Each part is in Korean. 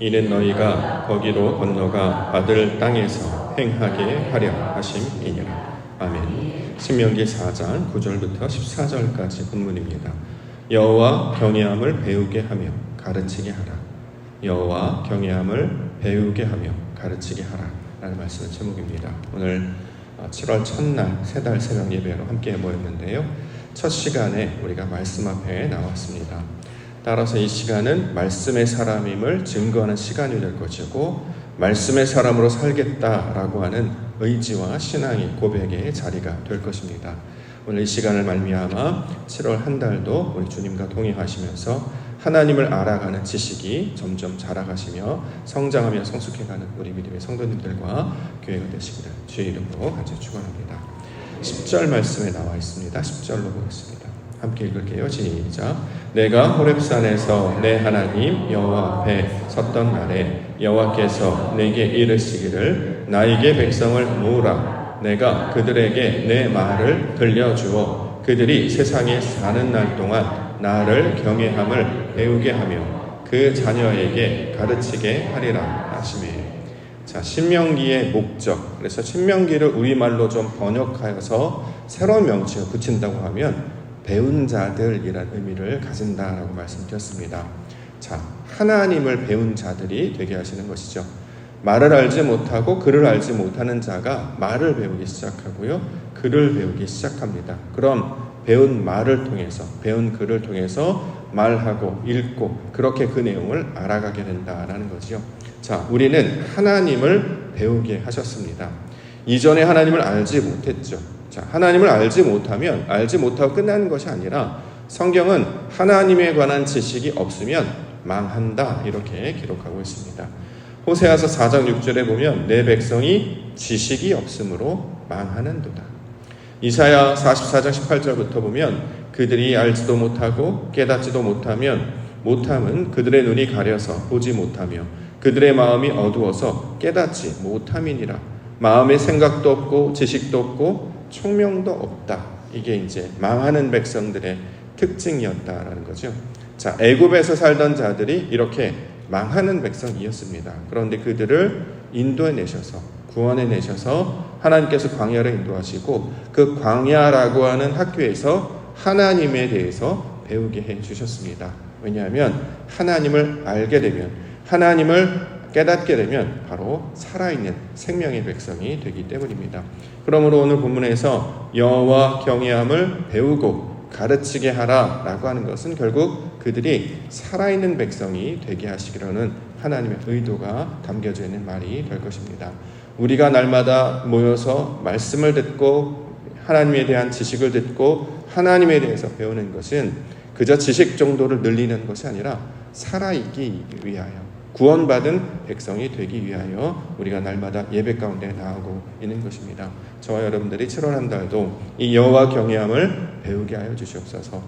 이는 너희가 거기로 건너가 받을 땅에서 행하게 하려 하심이니라. 아멘. 신명기 4장 9절부터 14절까지 본문입니다. 여호와 경외함을 배우게 하며 가르치게 하라. 여호와 경외함을 배우게 하며 가르치게 하라 라는 말씀의 제목입니다. 오늘 7월 첫날 새달 새벽 예배로 함께 모였는데요. 첫 시간에 우리가 말씀 앞에 나왔습니다. 따라서 이 시간은 말씀의 사람임을 증거하는 시간이 될 것이고, 말씀의 사람으로 살겠다라고 하는 의지와 신앙의 고백의 자리가 될 것입니다. 오늘 이 시간을 말미암아 7월 한 달도 우리 주님과 동행하시면서 하나님을 알아가는 지식이 점점 자라가시며 성장하며 성숙해가는 우리 믿음의 성도님들과 교회가 되시기를 주의 이름으로 간절히 축원합니다. 10절 말씀에 나와 있습니다. 10절로 보겠습니다. 함께 읽을게요. 시작. 내가 호렙산에서 내 하나님 여호와 앞에 섰던 날에 여호와께서 내게 이르시기를 나에게 백성을 모으라. 내가 그들에게 내 말을 들려주어 그들이 세상에 사는 날 동안 나를 경외함을 배우게 하며 그 자녀에게 가르치게 하리라 하시매. 자, 신명기의 목적, 그래서 신명기를 우리말로 좀 번역하여서 새로운 명칭을 붙인다고 하면 배운 자들이라는 의미를 가진다라고 말씀드렸습니다. 자, 하나님을 배운 자들이 되게 하시는 것이죠. 말을 알지 못하고 글을 알지 못하는 자가 말을 배우기 시작하고요, 글을 배우기 시작합니다. 그럼 배운 말을 통해서, 배운 글을 통해서 말하고 읽고 그렇게 그 내용을 알아가게 된다라는 거지요. 자, 우리는 하나님을 배우게 하셨습니다. 이전에 하나님을 알지 못했죠. 자, 하나님을 알지 못하면 알지 못하고 끝나는 것이 아니라 성경은 하나님에 관한 지식이 없으면 망한다 이렇게 기록하고 있습니다. 호세아서 4장 6절에 보면 내 백성이 지식이 없으므로 망하는도다. 이사야 44장 18절부터 보면 그들이 알지도 못하고 깨닫지도 못함은 그들의 눈이 가려서 보지 못하며 그들의 마음이 어두워서 깨닫지 못함이니라. 마음의 생각도 없고 지식도 없고 총명도 없다. 이게 이제 망하는 백성들의 특징이었다라는 거죠. 자, 애굽에서 살던 자들이 이렇게 망하는 백성이었습니다. 그런데 그들을 인도해 내셔서 구원해 내셔서 하나님께서 광야로 인도하시고 그 광야라고 하는 학교에서 하나님에 대해서 배우게 해 주셨습니다. 왜냐하면 하나님을 알게 되면, 하나님을 깨닫게 되면 바로 살아있는 생명의 백성이 되기 때문입니다. 그러므로 오늘 본문에서 여호와 경외함을 배우고 가르치게 하라라고 하는 것은 결국 그들이 살아있는 백성이 되게 하시기로는 하나님의 의도가 담겨져 있는 말이 될 것입니다. 우리가 날마다 모여서 말씀을 듣고 하나님에 대한 지식을 듣고 하나님에 대해서 배우는 것은 그저 지식 정도를 늘리는 것이 아니라 살아있기 위하여, 구원받은 백성이 되기 위하여 우리가 날마다 예배 가운데 나오고 있는 것입니다. 저와 여러분들이 7월 한 달도 이 여호와 경외함을 배우게 하여 주시옵소서.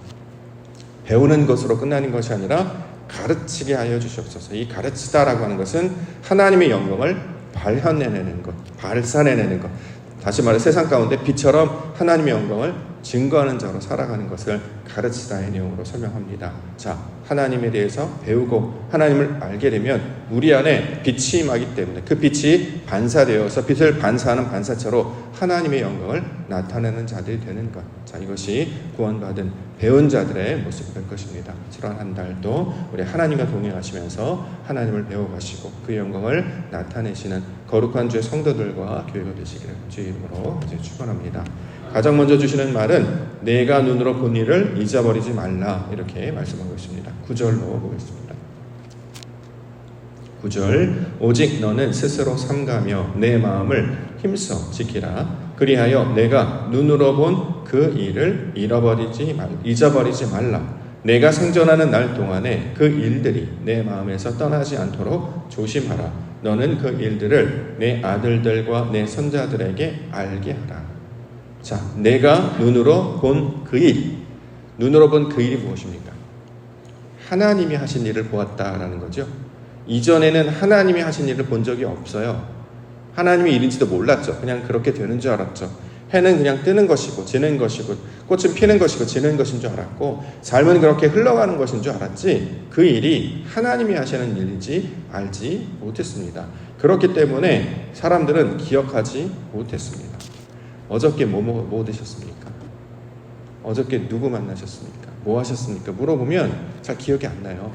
배우는 것으로 끝나는 것이 아니라 가르치게 하여 주시옵소서. 이 가르치다라고 하는 것은 하나님의 영광을 발현해내는 것, 발산해내는 것, 다시 말해 세상 가운데 빛처럼 하나님의 영광을 증거하는 자로 살아가는 것을 가르치다의 내용으로 설명합니다. 자, 하나님에 대해서 배우고 하나님을 알게 되면 우리 안에 빛이 임하기 때문에 그 빛이 반사되어서 빛을 반사하는 반사체로 하나님의 영광을 나타내는 자들이 되는 것. 자, 이것이 구원받은 배운 자들의 모습이 될 것입니다. 7월 한 달도 우리 하나님과 동행하시면서 하나님을 배워가시고 그 영광을 나타내시는 거룩한 주의 성도들과 교회가 되시기를 주의 이름으로 이제 축원합니다. 가장 먼저 주시는 말은 내가 눈으로 본 일을 잊어버리지 말라 이렇게 말씀하고 있습니다. 9절로 보겠습니다. 9절 오직 너는 스스로 삼가며 내 마음을 힘써 지키라. 그리하여 내가 눈으로 본 그 일을 잊어버리지 말라. 내가 생존하는 날 동안에 그 일들이 내 마음에서 떠나지 않도록 조심하라. 너는 그 일들을 내 아들들과 내 손자들에게 알게 하라. 자, 내가 눈으로 본 그 일, 눈으로 본 그 일이 무엇입니까? 하나님이 하신 일을 보았다라는 거죠. 이전에는 하나님이 하신 일을 본 적이 없어요. 하나님의 일인지도 몰랐죠. 그냥 그렇게 되는 줄 알았죠. 해는 그냥 뜨는 것이고 지는 것이고 꽃은 피는 것이고 지는 것인 줄 알았고 삶은 그렇게 흘러가는 것인 줄 알았지 그 일이 하나님이 하시는 일인지 알지 못했습니다. 그렇기 때문에 사람들은 기억하지 못했습니다. 어저께 뭐 드셨습니까? 어저께 누구 만나셨습니까? 뭐 하셨습니까? 물어보면 잘 기억이 안 나요.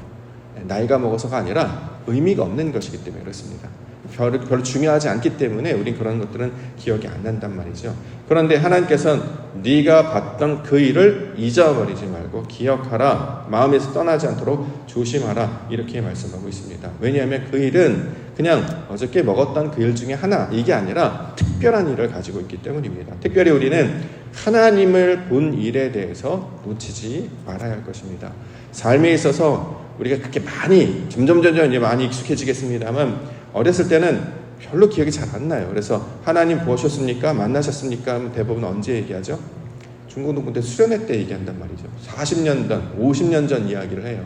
나이가 먹어서가 아니라 의미가 없는 것이기 때문에 그렇습니다. 별로 중요하지 않기 때문에 우린 그런 것들은 기억이 안 난단 말이죠. 그런데 하나님께서는 네가 봤던 그 일을 잊어버리지 말고 기억하라. 마음에서 떠나지 않도록 조심하라. 이렇게 말씀하고 있습니다. 왜냐하면 그 일은 그냥 어저께 먹었던 그 일 중에 하나 이게 아니라 특별한 일을 가지고 있기 때문입니다. 특별히 우리는 하나님을 본 일에 대해서 놓치지 말아야 할 것입니다. 삶에 있어서 우리가 그렇게 점점 이제 많이 익숙해지겠습니다만 어렸을 때는 별로 기억이 잘 안 나요. 그래서 하나님 보셨습니까? 만나셨습니까? 대부분 언제 얘기하죠? 중고등부 때 수련회 때 얘기한단 말이죠. 40년 전, 50년 전 이야기를 해요.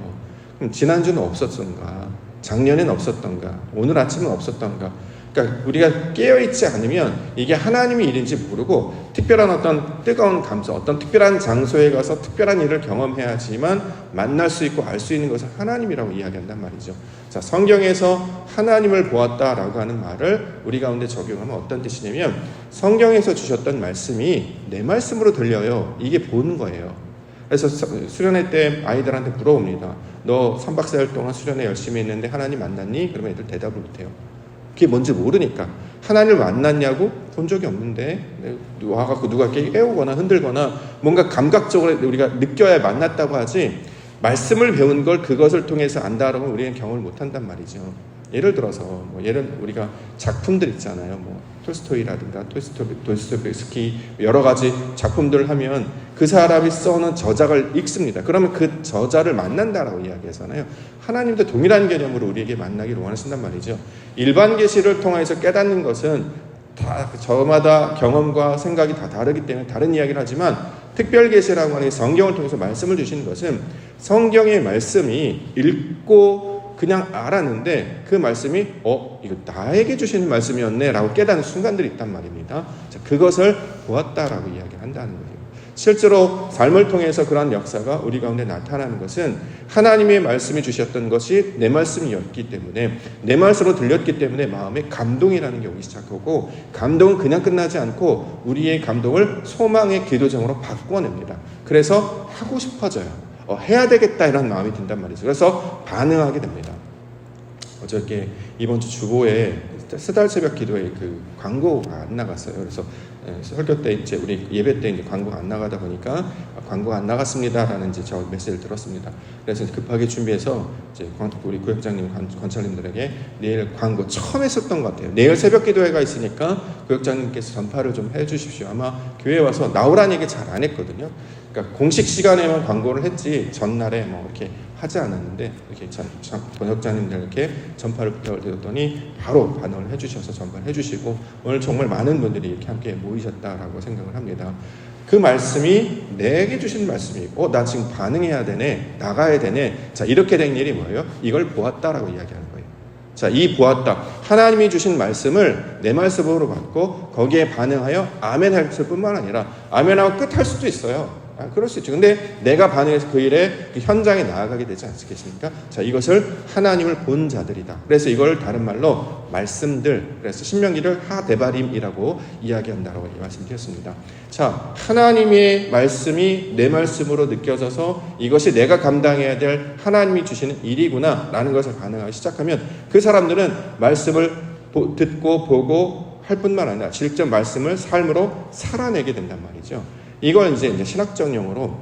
그럼 지난주는 없었던가? 작년엔 없었던가? 오늘 아침은 없었던가? 그러니까 우리가 깨어있지 않으면 이게 하나님의 일인지 모르고 특별한 어떤 뜨거운 감성, 어떤 특별한 장소에 가서 특별한 일을 경험해야지만 만날 수 있고 알 수 있는 것을 하나님이라고 이야기한단 말이죠. 자, 성경에서 하나님을 보았다라고 하는 말을 우리 가운데 적용하면 어떤 뜻이냐면 성경에서 주셨던 말씀이 내 말씀으로 들려요. 이게 보는 거예요. 그래서 수련회 때 아이들한테 물어봅니다. 너 3박 4일 동안 수련회 열심히 했는데 하나님 만났니? 그러면 애들 대답을 못해요. 그게 뭔지 모르니까. 하나님을 만났냐고? 본 적이 없는데 와갖고 누가 이렇게 깨우거나 흔들거나 뭔가 감각적으로 우리가 느껴야 만났다고 하지 말씀을 배운 걸 그것을 통해서 안다라고 우리는 경험을 못한단 말이죠. 예를 들어서 우리가 작품들 있잖아요. 톨스토이라든가 도스토옙스키 여러 가지 작품들을 하면 그 사람이 써놓은 저작을 읽습니다. 그러면 그 저자를 만난다라고 이야기하잖아요. 하나님도 동일한 개념으로 우리에게 만나기를 원하신단 말이죠. 일반 계시를 통해서 깨닫는 것은 다 저마다 경험과 생각이 다 다르기 때문에 다른 이야기를 하지만 특별 계시라고 하는 성경을 통해서 말씀을 주시는 것은 성경의 말씀이 읽고 그냥 알았는데 그 말씀이 이거 나에게 주시는 말씀이었네 라고 깨닫는 순간들이 있단 말입니다. 자, 그것을 보았다라고 이야기를 한다는 거예요. 실제로 삶을 통해서 그러한 역사가 우리 가운데 나타나는 것은 하나님의 말씀이 주셨던 것이 내 말씀이었기 때문에 내 말씀으로 들렸기 때문에 마음에 감동이라는 게 오기 시작하고 감동은 그냥 끝나지 않고 우리의 감동을 소망의 기도정으로 바꿔냅니다. 그래서 하고 싶어져요. 해야 되겠다 이런 마음이 든단 말이죠. 그래서 반응하게 됩니다. 어저께 이번 주 주보에 스달 새벽 기도에 그 광고가 안 나갔어요. 그래서 설교 때 이제 우리 예배 때 이제 광고가 안 나가다 보니까 광고가 안 나갔습니다라는 이제 저 메시지를 들었습니다. 그래서 급하게 준비해서 이제 우리 구역장님 관찰님들에게 내일 광고 처음 했었던 것 같아요. 내일 새벽 기도회가 있으니까 구역장님께서 전파를 좀 해주십시오. 아마 교회에 와서 나오라는 얘기 잘 안 했거든요. 그러니까 공식 시간에만 광고를 했지 전날에 이렇게 하지 않았는데 이렇게 번역자님들께 전파를 부탁을 드렸더니 바로 반응을 해주셔서 전파를 해주시고 오늘 정말 많은 분들이 이렇게 함께 모이셨다라고 생각을 합니다. 그 말씀이 내게 주신 말씀이고 나 지금 반응해야 되네, 나가야 되네. 자, 이렇게 된 일이 뭐예요? 이걸 보았다라고 이야기하는 거예요. 자, 이 보았다, 하나님이 주신 말씀을 내 말씀으로 받고 거기에 반응하여 아멘 할 뿐만 아니라 아멘하고 끝 할 수도 있어요. 그럴 수 있죠. 근데 내가 반응해서 그 일에 그 현장에 나아가게 되지 않겠습니까? 자, 이것을 하나님을 본 자들이다. 그래서 이걸 다른 말로 말씀들, 그래서 신명기를 하데바림이라고 이야기한다라고 말씀드렸습니다. 자, 하나님의 말씀이 내 말씀으로 느껴져서 이것이 내가 감당해야 될 하나님이 주시는 일이구나 라는 것을 반응하기 시작하면 그 사람들은 말씀을 듣고 보고 할 뿐만 아니라 직접 말씀을 삶으로 살아내게 된단 말이죠. 이걸 이제 신학적 용어로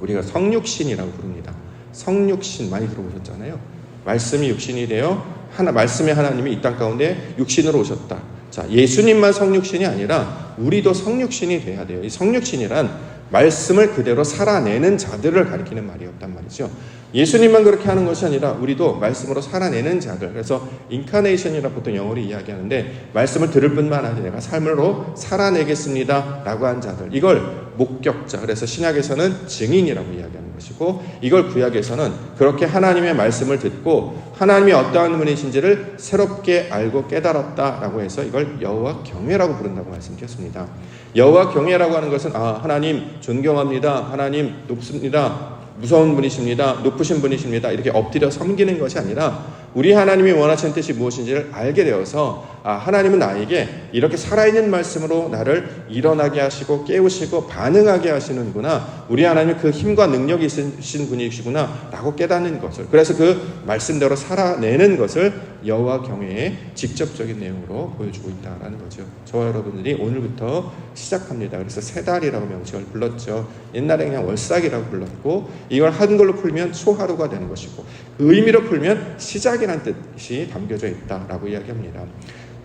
우리가 성육신이라고 부릅니다. 성육신 많이 들어보셨잖아요. 말씀이 육신이 되어 말씀의 하나님이 이 땅 가운데 육신으로 오셨다. 자, 예수님만 성육신이 아니라 우리도 성육신이 돼야 돼요. 이 성육신이란 말씀을 그대로 살아내는 자들을 가리키는 말이었단 말이죠. 예수님만 그렇게 하는 것이 아니라 우리도 말씀으로 살아내는 자들, 그래서 인카네이션이라 보통 영어로 이야기하는데 말씀을 들을 뿐만 아니라 내가 삶으로 살아내겠습니다 라고 한 자들, 이걸 목격자, 그래서 신약에서는 증인이라고 이야기하는 것입니다. 것이고, 이걸 구약에서는 그렇게 하나님의 말씀을 듣고 하나님이 어떠한 분이신지를 새롭게 알고 깨달았다라고 해서 이걸 여호와 경외라고 부른다고 말씀드렸습니다. 여호와 경외라고 하는 것은 하나님 존경합니다, 하나님 높습니다, 무서운 분이십니다, 높으신 분이십니다, 이렇게 엎드려 섬기는 것이 아니라 우리 하나님이 원하시는 뜻이 무엇인지를 알게 되어서 하나님은 나에게 이렇게 살아있는 말씀으로 나를 일어나게 하시고 깨우시고 반응하게 하시는구나, 우리 하나님은 그 힘과 능력이 있으신 분이시구나 라고 깨닫는 것을, 그래서 그 말씀대로 살아내는 것을 여호와 경외의 직접적인 내용으로 보여주고 있다는 거죠. 저와 여러분들이 오늘부터 시작합니다. 그래서 세 달이라고 명칭을 불렀죠. 옛날에 그냥 월삭이라고 불렀고, 이걸 한 걸로 풀면 초하루가 되는 것이고, 그 의미로 풀면 시작이라는 뜻이 담겨져 있다라고 이야기합니다.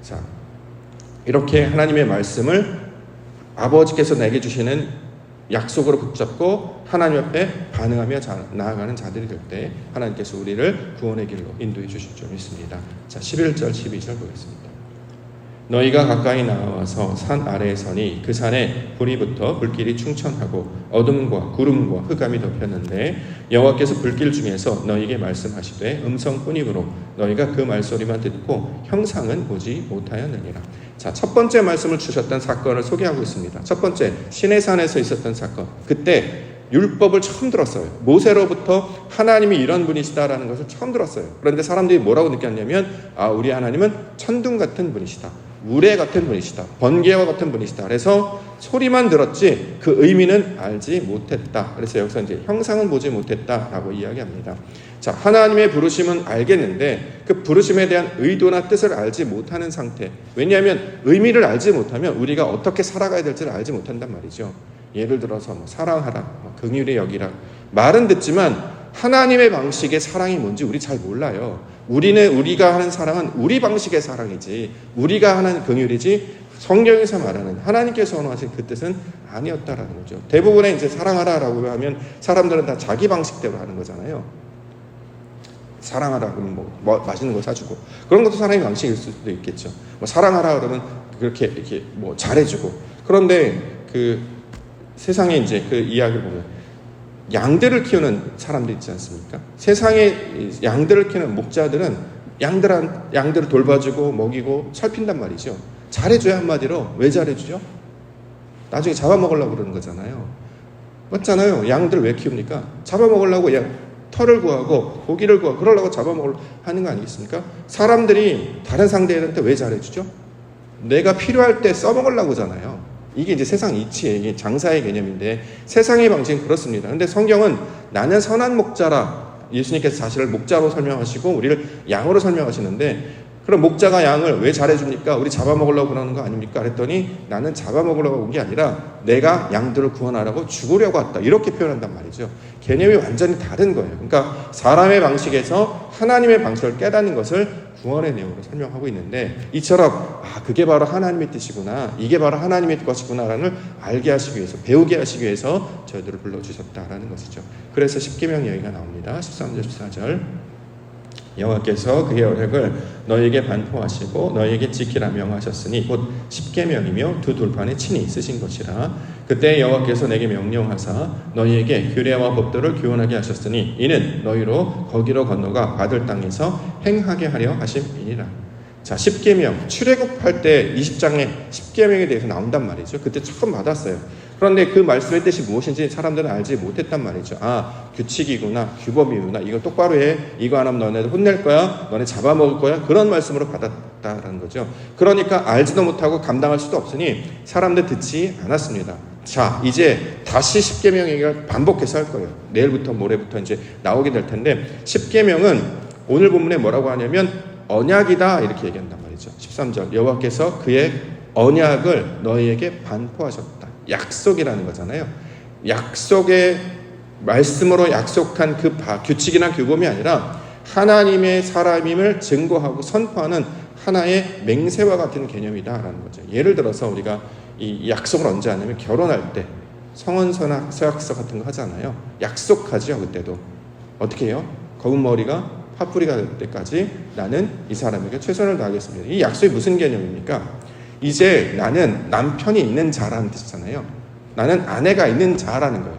자, 이렇게 하나님의 말씀을 아버지께서 내게 주시는 약속으로 붙잡고 하나님 앞에 반응하며 나아가는 자들이 될 때 하나님께서 우리를 구원의 길로 인도해 주실 줄 믿습니다. 자, 11절 12절 보겠습니다. 너희가 가까이 나와서 산 아래에 서니 그 산에 불이 붙어 불길이 충천하고 어둠과 구름과 흑암이 덮였는데 여호와께서 불길 중에서 너희에게 말씀하시되 음성뿐이므로 너희가 그 말소리만 듣고 형상은 보지 못하였느니라. 자, 첫 번째 말씀을 주셨던 사건을 소개하고 있습니다. 첫 번째, 시내산에서 있었던 사건. 그때 율법을 처음 들었어요. 모세로부터 하나님이 이런 분이시다라는 것을 처음 들었어요. 그런데 사람들이 뭐라고 느꼈냐면 우리 하나님은 천둥 같은 분이시다, 우레 같은 분이시다, 번개와 같은 분이시다. 그래서 소리만 들었지 그 의미는 알지 못했다. 그래서 여기서 이제 형상은 보지 못했다라고 이야기합니다. 자, 하나님의 부르심은 알겠는데 그 부르심에 대한 의도나 뜻을 알지 못하는 상태. 왜냐하면 의미를 알지 못하면 우리가 어떻게 살아가야 될지를 알지 못한단 말이죠. 예를 들어서 사랑하라, 긍휼히 여기라, 말은 듣지만 하나님의 방식의 사랑이 뭔지 우리 잘 몰라요. 우리가 하는 사랑은 우리 방식의 사랑이지, 우리가 하는 긍휼이지 성경에서 말하는 하나님께서 원하신 그 뜻은 아니었다라는 거죠. 대부분의 이제 사랑하라라고 하면 사람들은 다 자기 방식대로 하는 거잖아요. 사랑하라 그러면 뭐 맛있는 거 사주고, 그런 것도 사랑의 방식일 수도 있겠죠. 사랑하라 그러면 그렇게 이렇게 잘해주고. 그런데 그 세상에 이제 그 이야기를 보면 양들을 키우는 사람들 있지 않습니까? 세상에 양들을 키우는 목자들은 양들을 돌봐주고 먹이고 살핀단 말이죠. 잘해줘야 한마디로. 왜 잘해주죠? 나중에 잡아먹으려고 그러는 거잖아요. 맞잖아요. 양들 왜 키웁니까? 잡아먹으려고 털을 구하고 고기를 구하고 그러려고 잡아먹으려고 하는 거 아니겠습니까? 사람들이 다른 상대한테 왜 잘해주죠? 내가 필요할 때 써먹으려고 하잖아요. 이게 이제 세상 이치의 장사의 개념인데 세상의 방식은 그렇습니다. 그런데 성경은 나는 선한 목자라, 예수님께서 자신을 목자로 설명하시고 우리를 양으로 설명하시는데, 그럼 목자가 양을 왜 잘해줍니까? 우리 잡아먹으려고 그러는 거 아닙니까? 그랬더니 나는 잡아먹으려고 온 게 아니라 내가 양들을 구원하라고 죽으려고 왔다, 이렇게 표현한단 말이죠. 개념이 완전히 다른 거예요. 그러니까 사람의 방식에서 하나님의 방식을 깨닫는 것을 구원의 내용으로 설명하고 있는데, 이처럼 그게 바로 하나님의 뜻이구나, 이게 바로 하나님의 것이구나라는 알게 하시기 위해서, 배우게 하시기 위해서 저희들을 불러주셨다라는 것이죠. 그래서 십계명 얘기가 나옵니다. 13절 14절. 여호와께서 그의 언약을 너희에게 반포하시고 너희에게 지키라 명하셨으니 곧 십계명이며 두 돌판에 친히 쓰신 것이라. 그때 여호와께서 내게 명령하사 너희에게 규례와 법도를 교훈하게 하셨으니 이는 너희로 거기로 건너가 받을 땅에서 행하게 하려 하심이니라. 자, 십계명, 출애굽할 때 20장에 십계명에 대해서 나온단 말이죠. 그때 처음 받았어요. 그런데 그 말씀의 뜻이 무엇인지 사람들은 알지 못했단 말이죠. 규칙이구나, 규범이구나, 이거 똑바로 해, 이거 안 하면 너네들 혼낼 거야, 너네 잡아먹을 거야, 그런 말씀으로 받았다라는 거죠. 그러니까 알지도 못하고 감당할 수도 없으니 사람들 듣지 않았습니다. 자, 이제 다시 십계명 얘기를 반복해서 할 거예요. 내일부터 모레부터 이제 나오게 될 텐데, 십계명은 오늘 본문에 뭐라고 하냐면 언약이다, 이렇게 얘기한단 말이죠. 13절, 여호와께서 그의 언약을 너희에게 반포하셨다. 약속이라는 거잖아요. 약속의 말씀으로 약속한 그 규칙이나 규범이 아니라 하나님의 사람임을 증거하고 선포하는 하나의 맹세와 같은 개념이다라는 거죠. 예를 들어서 우리가 이 약속을 언제 하냐면 결혼할 때 성원서나 서약서 같은 거 하잖아요. 약속하죠. 그때도 어떻게 해요? 검은 머리가 파뿌리가 될 때까지 나는 이 사람에게 최선을 다하겠습니다. 이 약속이 무슨 개념입니까? 이제 나는 남편이 있는 자라는 뜻이잖아요. 나는 아내가 있는 자라는 거예요.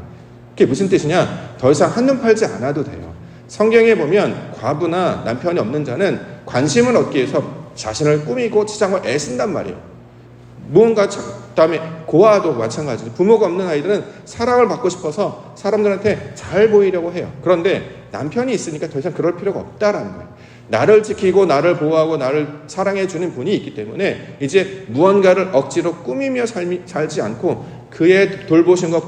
그게 무슨 뜻이냐? 더 이상 한눈 팔지 않아도 돼요. 성경에 보면 과부나 남편이 없는 자는 관심을 얻기 위해서 자신을 꾸미고 치장을 애쓴단 말이에요. 무언가 그다음에 고아도 마찬가지죠. 부모가 없는 아이들은 사랑을 받고 싶어서 사람들한테 잘 보이려고 해요. 그런데 남편이 있으니까 더 이상 그럴 필요가 없다라는 거예요. 나를 지키고 나를 보호하고 나를 사랑해 주는 분이 있기 때문에 이제 무언가를 억지로 꾸미며 살지 않고 그의 돌보심과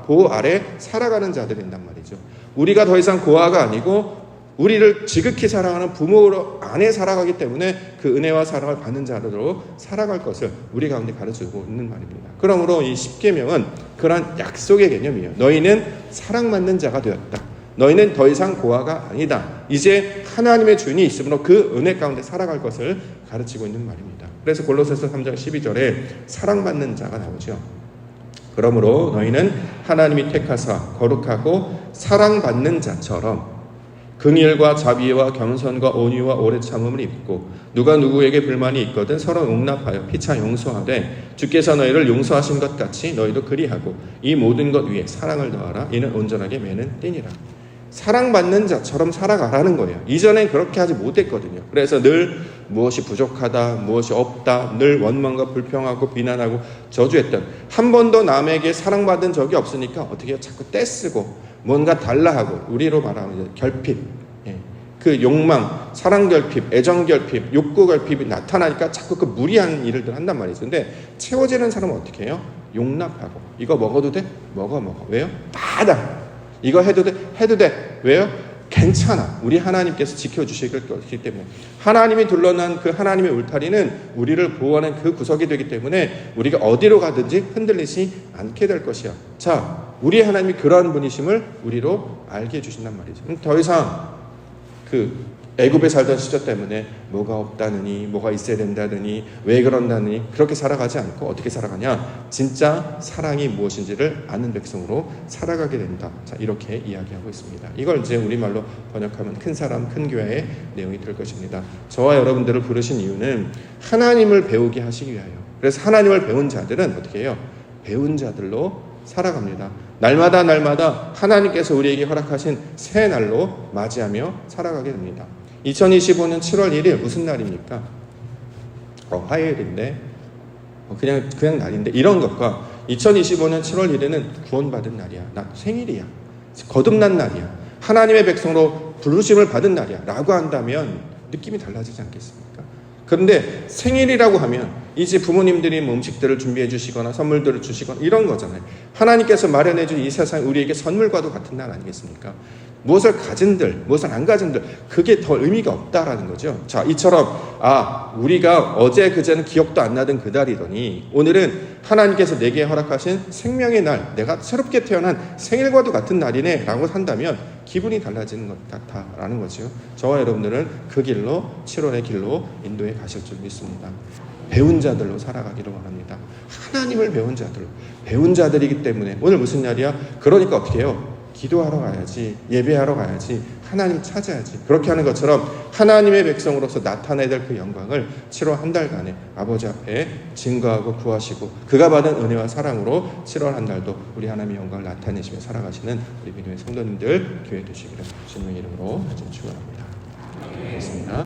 보호 아래 살아가는 자들이 된단 말이죠. 우리가 더 이상 고아가 아니고 우리를 지극히 사랑하는 부모로 안에 살아가기 때문에 그 은혜와 사랑을 받는 자들로 살아갈 것을 우리 가운데 가르치고 있는 말입니다. 그러므로 이 십계명은 그러한 약속의 개념이에요. 너희는 사랑받는 자가 되었다. 너희는 더 이상 고아가 아니다. 이제 하나님의 주인이 있으므로 그 은혜 가운데 살아갈 것을 가르치고 있는 말입니다. 그래서 골로새서 3장 12절에 사랑받는 자가 나오죠. 그러므로 너희는 하나님이 택하사 거룩하고 사랑받는 자처럼 긍휼과 자비와 겸손과 온유와 오래 참음을 입고 누가 누구에게 불만이 있거든 서로 용납하여 피차 용서하되 주께서 너희를 용서하신 것 같이 너희도 그리하고 이 모든 것 위에 사랑을 더하라. 이는 온전하게 매는 띠니라. 사랑받는 자처럼 살아가라는 거예요. 이전엔 그렇게 하지 못했거든요. 그래서 늘 무엇이 부족하다, 무엇이 없다, 늘 원망과 불평하고 비난하고 저주했던, 한 번도 남에게 사랑받은 적이 없으니까 어떻게 해요? 자꾸 떼쓰고 뭔가 달라하고, 우리로 말하면 결핍, 그 욕망, 사랑 결핍, 애정 결핍, 욕구 결핍이 나타나니까 자꾸 그 무리한 일을 한단 말이죠. 근데 채워지는 사람은 어떻게 해요? 용납하고, 이거 먹어도 돼? 먹어. 왜요? 받아. 이거 해도 돼? 해도 돼. 왜요? 괜찮아. 우리 하나님께서 지켜주실 것이기 때문에. 하나님이 둘러난 그 하나님의 울타리는 우리를 보호하는 그 구석이 되기 때문에 우리가 어디로 가든지 흔들리지 않게 될 것이야. 자, 우리 하나님이 그러한 분이심을 우리로 알게 해주신단 말이죠. 더 이상 그 애굽에 살던 시절 때문에 뭐가 없다느니, 뭐가 있어야 된다느니, 왜 그런다느니 그렇게 살아가지 않고 어떻게 살아가냐? 진짜 사랑이 무엇인지를 아는 백성으로 살아가게 된다. 자, 이렇게 이야기하고 있습니다. 이걸 이제 우리말로 번역하면 큰 사람, 큰 교회의 내용이 될 것입니다. 저와 여러분들을 부르신 이유는 하나님을 배우게 하시기 위하여. 그래서 하나님을 배운 자들은 어떻게 해요? 배운 자들로 살아갑니다. 날마다 하나님께서 우리에게 허락하신 새 날로 맞이하며 살아가게 됩니다. 2025년 7월 1일 무슨 날입니까? 화요일인데 그냥 날인데, 이런 것과 2025년 7월 1일은 구원받은 날이야, 나 생일이야, 거듭난 날이야, 하나님의 백성으로 부르심을 받은 날이야 라고 한다면 느낌이 달라지지 않겠습니까? 그런데 생일이라고 하면 이제 부모님들이 뭐 음식들을 준비해 주시거나 선물들을 주시거나 이런 거잖아요. 하나님께서 마련해 준 이 세상 우리에게 선물과도 같은 날 아니겠습니까? 무엇을 가진들, 무엇을 안 가진들, 그게 더 의미가 없다라는 거죠. 자, 이처럼 우리가 어제 그제는 기억도 안 나던 그 달이더니 오늘은 하나님께서 내게 허락하신 생명의 날, 내가 새롭게 태어난 생일과도 같은 날이네 라고 산다면 기분이 달라지는 것 같다라는 거죠. 저와 여러분들은 그 길로, 7월의 길로 인도해 가실 줄 믿습니다. 배운 자들로 살아가기를 원합니다. 하나님을 배운 자들, 배운 자들이기 때문에 오늘 무슨 날이야? 그러니까 어떻게 해요? 기도하러 가야지, 예배하러 가야지, 하나님 찾아야지. 그렇게 하는 것처럼 하나님의 백성으로서 나타내야 될 그 영광을 7월 한 달간에 아버지 앞에 증거하고 구하시고 그가 받은 은혜와 사랑으로 7월 한 달도 우리 하나님의 영광을 나타내시며 살아가시는 우리 믿음의 성도님들 교회 되시기를 주님의 이름으로 축원합니다. 고맙습니다.